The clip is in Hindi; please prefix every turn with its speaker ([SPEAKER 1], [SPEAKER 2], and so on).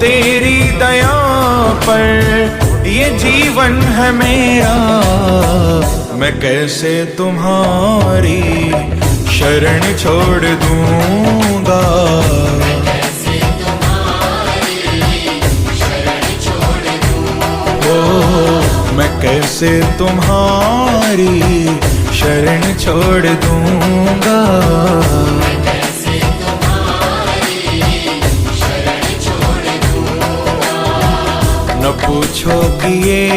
[SPEAKER 1] तेरी दया पर ये जीवन है मेरा, मैं कैसे तुम्हारी शरण छोड़ दूंगा। मैं कैसे तुम्हारी शरण छोड़ दूंगा। न पूछो कि ये